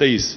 23,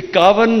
51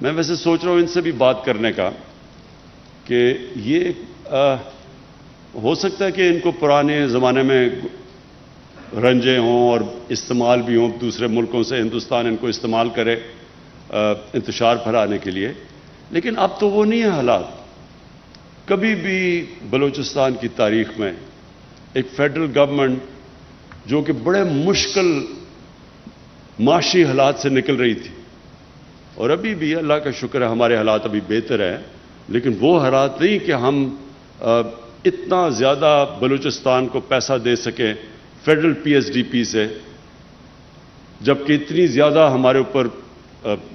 میں ویسے سوچ رہا ہوں ان سے بھی بات کرنے کا کہ یہ ہو سکتا ہے کہ ان کو پرانے زمانے میں رنجے ہوں اور استعمال بھی ہوں دوسرے ملکوں سے، ہندوستان ان کو استعمال کرے انتشار پھیلانے کے لیے، لیکن اب تو وہ نہیں ہے حالات۔ کبھی بھی بلوچستان کی تاریخ میں ایک فیڈرل گورنمنٹ جو کہ بڑے مشکل معاشی حالات سے نکل رہی تھی، اور ابھی بھی اللہ کا شکر ہے ہمارے حالات ابھی بہتر ہیں، لیکن وہ حالات نہیں کہ ہم اتنا زیادہ بلوچستان کو پیسہ دے سکیں federal P S D P سے، جبکہ اتنی زیادہ ہمارے اوپر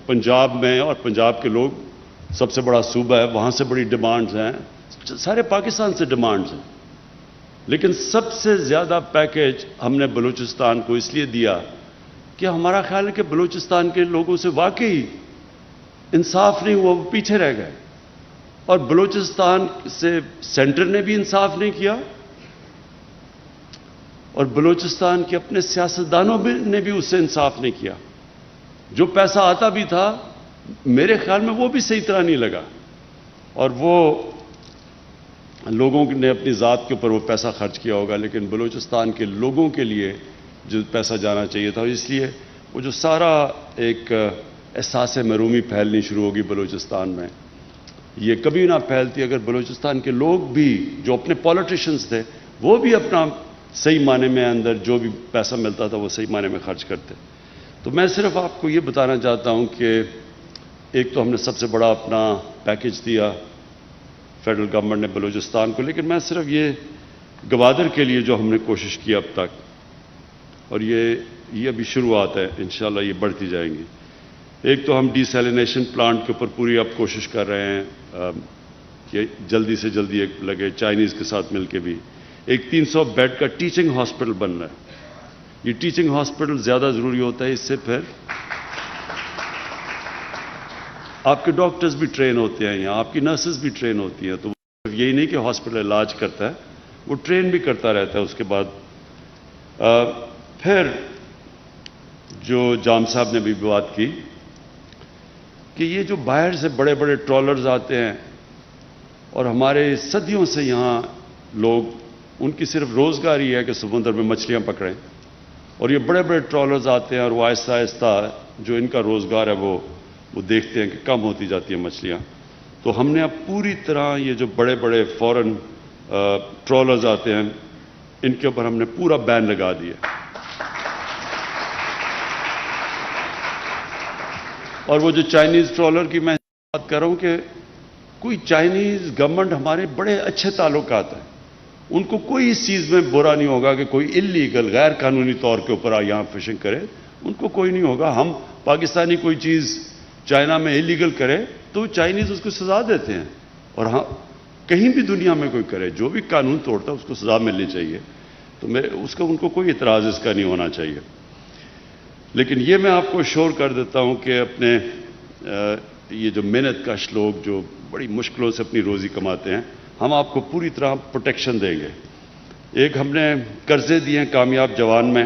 پنجاب میں، اور پنجاب کے لوگ سب سے بڑا صوبہ ہے، وہاں سے بڑی ڈیمانڈز ہیں، سارے پاکستان سے ڈیمانڈز ہیں، لیکن سب سے زیادہ پیکیج ہم نے بلوچستان کو اس لیے دیا کہ ہمارا خیال ہے کہ بلوچستان کے لوگوں سے واقعی انصاف نہیں ہوا، وہ پیچھے رہ گئے، اور بلوچستان سے سینٹر نے بھی انصاف نہیں کیا، اور بلوچستان کے اپنے سیاستدانوں نے بھی اس سے انصاف نہیں کیا۔ جو پیسہ آتا بھی تھا میرے خیال میں وہ بھی صحیح طرح نہیں لگا، اور وہ لوگوں نے اپنی ذات کے اوپر وہ پیسہ خرچ کیا ہوگا، لیکن بلوچستان کے لوگوں کے لیے جو پیسہ جانا چاہیے تھا، اس لیے وہ جو سارا ایک احساس محرومی پھیلنی شروع ہوگی بلوچستان میں، یہ کبھی نہ پھیلتی اگر بلوچستان کے لوگ بھی جو اپنے پولیٹیشنز تھے وہ بھی اپنا صحیح معنی میں اندر جو بھی پیسہ ملتا تھا وہ صحیح معنی میں خرچ کرتے۔ تو میں صرف آپ کو یہ بتانا چاہتا ہوں کہ ایک تو ہم نے سب سے بڑا اپنا پیکیج دیا فیڈرل گورنمنٹ نے بلوچستان کو، لیکن میں صرف یہ گوادر کے لیے جو ہم نے کوشش کی اب تک، اور یہ ابھی شروعات ہے، انشاءاللہ یہ بڑھتی جائیں گی۔ ایک تو ہم ڈی سیلینیشن پلانٹ کے اوپر پوری اب کوشش کر رہے ہیں کہ جلدی سے جلدی ایک لگے، چائنیز کے ساتھ مل کے بھی۔ ایک 300 بیڈ کا ٹیچنگ ہاسپٹل بن رہا ہے۔ یہ ٹیچنگ ہاسپٹل زیادہ ضروری ہوتا ہے، اس سے پھر آپ کے ڈاکٹرز بھی ٹرین ہوتے ہیں یہاں، آپ کی نرسز بھی ٹرین ہوتی ہیں، تو یہی نہیں کہ ہاسپٹل علاج کرتا ہے، وہ ٹرین بھی کرتا رہتا ہے۔ اس کے بعد پھر جو جام صاحب نے بھی بات کی کہ یہ جو باہر سے بڑے بڑے ٹرالرز آتے ہیں اور ہمارے صدیوں سے یہاں لوگ، ان کی صرف روزگار ہی ہے کہ سمندر میں مچھلیاں پکڑیں، اور یہ بڑے بڑے ٹرالرز آتے ہیں اور وہ آہستہ آہستہ جو ان کا روزگار ہے وہ دیکھتے ہیں کہ کم ہوتی جاتی ہیں مچھلیاں۔ تو ہم نے اب پوری طرح یہ جو بڑے بڑے فورن ٹرالرز آتے ہیں ان کے اوپر ہم نے پورا بین لگا دیا، اور وہ جو چائنیز ٹرالر کی میں بات کر رہا ہوں کہ کوئی چائنیز گورنمنٹ ہمارے بڑے اچھے تعلقات ہیں، ان کو کوئی اس چیز میں برا نہیں ہوگا کہ کوئی اللیگل غیر قانونی طور کے اوپر یہاں فشنگ کرے، ان کو کوئی نہیں ہوگا۔ ہم پاکستانی کوئی چیز چائنا میں اللیگل کرے تو چائنیز اس کو سزا دیتے ہیں، اور ہاں کہیں بھی دنیا میں کوئی کرے جو بھی قانون توڑتا ہے اس کو سزا ملنی چاہیے، تو اس کا ان کو کوئی اعتراض اس کا نہیں ہونا چاہیے۔ لیکن یہ میں آپ کو شور کر دیتا ہوں کہ اپنے یہ جو محنت کش لوگ جو بڑی مشکلوں سے اپنی روزی کماتے ہیں، ہم آپ کو پوری طرح پروٹیکشن دیں گے۔ ایک ہم نے قرضے دیے ہیں کامیاب جوان میں،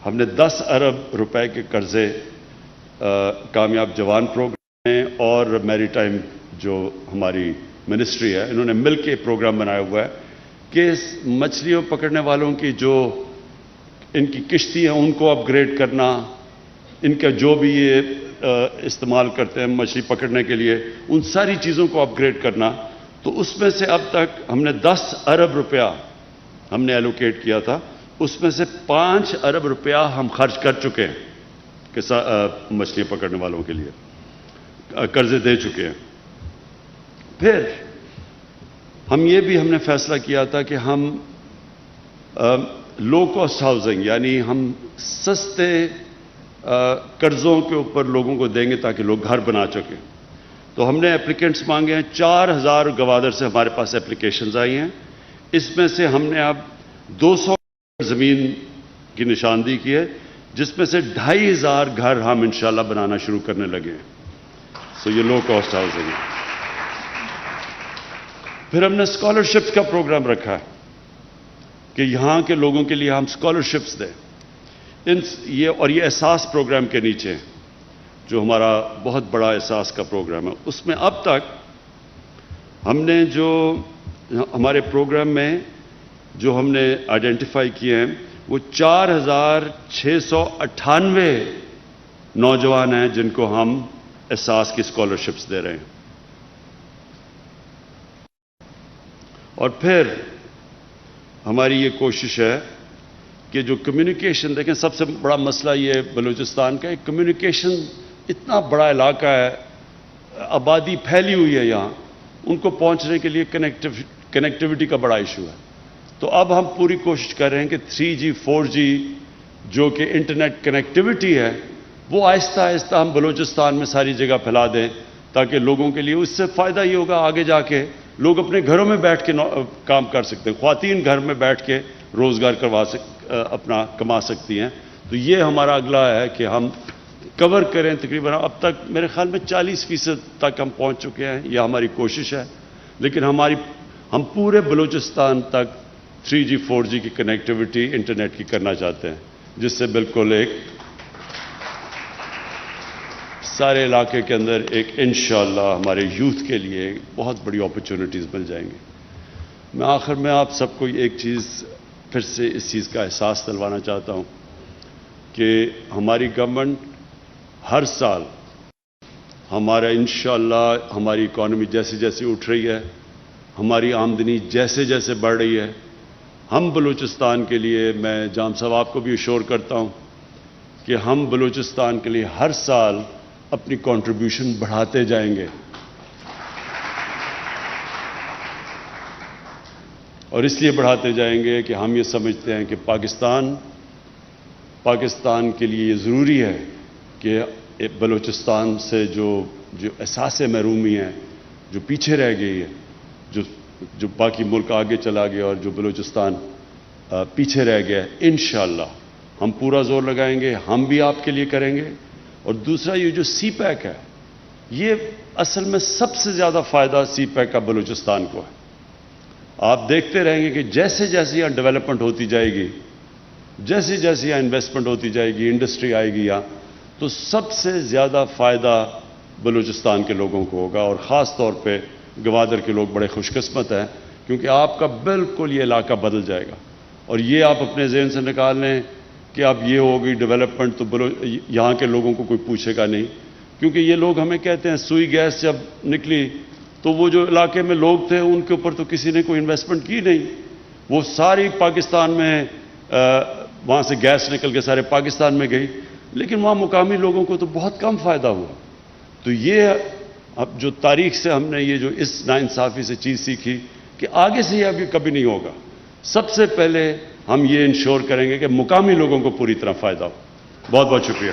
ہم نے 10 ارب روپے کے قرضے کامیاب جوان پروگرام میں اور میری ٹائم جو ہماری منسٹری ہے انہوں نے مل کے پروگرام بنایا ہوا ہے کہ مچھلیوں پکڑنے والوں کی جو ان کی کشتی ہیں ان کو اپ گریڈ کرنا، ان کا جو بھی یہ استعمال کرتے ہیں مچھلی پکڑنے کے لیے ان ساری چیزوں کو اپ گریڈ کرنا۔ تو اس میں سے اب تک ہم نے 10 ارب روپیہ ہم نے ایلوکیٹ کیا تھا، اس میں سے 5 ارب روپیہ ہم خرچ کر چکے ہیں کہ مچھلیاں پکڑنے والوں کے لیے قرضے دے چکے ہیں۔ پھر ہم نے فیصلہ کیا تھا کہ ہم لو کاسٹ ہاؤسنگ یعنی ہم سستے قرضوں کے اوپر لوگوں کو دیں گے تاکہ لوگ گھر بنا سکیں۔ تو ہم نے اپلیکینٹس مانگے ہیں، 4000 گوادر سے ہمارے پاس اپلیکیشنز آئی ہیں، اس میں سے ہم نے اب 200 زمین کی نشاندہی کی ہے، جس میں سے 2500 گھر ہم انشاءاللہ بنانا شروع کرنے لگے ہیں۔ سو یہ لو کاسٹ ہاؤسنگ ہے۔ پھر ہم نے اسکالرشپس کا پروگرام رکھا ہے کہ یہاں کے لوگوں کے لیے ہم اسکالرشپس دیں، یہ احساس پروگرام کے نیچے جو ہمارا بہت بڑا احساس کا پروگرام ہے، اس میں اب تک ہم نے جو ہمارے پروگرام میں جو ہم نے آئیڈینٹیفائی کیے ہیں وہ 4698 نوجوان ہیں جن کو ہم احساس کی اسکالرشپس دے رہے ہیں. اور پھر ہماری یہ کوشش ہے کہ جو کمیونیکیشن، دیکھیں سب سے بڑا مسئلہ یہ بلوچستان کا ہے، کمیونیکیشن اتنا بڑا علاقہ ہے، آبادی پھیلی ہوئی ہے یہاں، ان کو پہنچنے کے لیے کنیکٹیوٹی کا بڑا ایشو ہے. تو اب ہم پوری کوشش کر رہے ہیں کہ 3G 4G جو کہ انٹرنیٹ کنیکٹیوٹی ہے وہ آہستہ آہستہ ہم بلوچستان میں ساری جگہ پھیلا دیں، تاکہ لوگوں کے لیے اس سے فائدہ یہ ہوگا آگے جا کے لوگ اپنے گھروں میں بیٹھ کے کام کر سکتے ہیں، خواتین گھر میں بیٹھ کے روزگار اپنا کما سکتی ہیں. تو یہ ہمارا اگلا ہے کہ ہم کور کریں. تقریباً اب تک میرے خیال میں 40% تک ہم پہنچ چکے ہیں، یہ ہماری کوشش ہے. لیکن ہم پورے بلوچستان تک 3G 4G کی کنیکٹیوٹی انٹرنیٹ کی کرنا چاہتے ہیں، جس سے بالکل ایک سارے علاقے کے اندر ایک انشاءاللہ ہمارے یوتھ کے لیے بہت بڑی اپرچونٹیز مل جائیں گے. میں آخر میں آپ سب کو ایک چیز پھر سے اس چیز کا احساس دلوانا چاہتا ہوں کہ ہماری گورنمنٹ ہر سال ہمارا انشاءاللہ ہماری اکانومی جیسے جیسے اٹھ رہی ہے، ہماری آمدنی جیسے جیسے بڑھ رہی ہے، ہم بلوچستان کے لیے، میں جام صاحب آپ کو بھی اشور کرتا ہوں کہ ہم بلوچستان کے لیے ہر سال اپنی کنٹریبیوشن بڑھاتے جائیں گے. اور اس لیے بڑھاتے جائیں گے کہ ہم یہ سمجھتے ہیں کہ پاکستان کے لیے یہ ضروری ہے کہ بلوچستان سے جو احساس محرومی ہے، جو پیچھے رہ گئی ہے، جو باقی ملک آگے چلا گیا اور جو بلوچستان پیچھے رہ گیا ہے، انشاءاللہ ہم پورا زور لگائیں گے، ہم بھی آپ کے لیے کریں گے. اور دوسرا یہ جو سی پیک ہے، یہ اصل میں سب سے زیادہ فائدہ سی پیک کا بلوچستان کو ہے. آپ دیکھتے رہیں گے کہ جیسے جیسے یہاں ڈیولپمنٹ ہوتی جائے گی، جیسے جیسے یہاں انویسٹمنٹ ہوتی جائے گی، انڈسٹری آئے گی یہاں، تو سب سے زیادہ فائدہ بلوچستان کے لوگوں کو ہوگا. اور خاص طور پہ گوادر کے لوگ بڑے خوش قسمت ہیں، کیونکہ آپ کا بالکل یہ علاقہ بدل جائے گا. اور یہ آپ اپنے ذہن سے نکال لیں کہ اب یہ ہوگی ڈیولپمنٹ تو یہاں کے لوگوں کو کوئی پوچھے گا نہیں. کیونکہ یہ لوگ ہمیں کہتے ہیں سوئی گیس جب نکلی تو وہ جو علاقے میں لوگ تھے ان کے اوپر تو کسی نے کوئی انویسٹمنٹ کی نہیں، وہ ساری پاکستان میں وہاں سے گیس نکل کے سارے پاکستان میں گئی، لیکن وہاں مقامی لوگوں کو تو بہت کم فائدہ ہوا. تو یہ اب جو تاریخ سے ہم نے یہ جو اس ناانصافی سے چیز سیکھی کہ آگے سے یہ ابھی کبھی نہیں ہوگا. سب سے پہلے ہم یہ انشور کریں گے کہ مقامی لوگوں کو پوری طرح فائدہ ہو. بہت بہت شکریہ.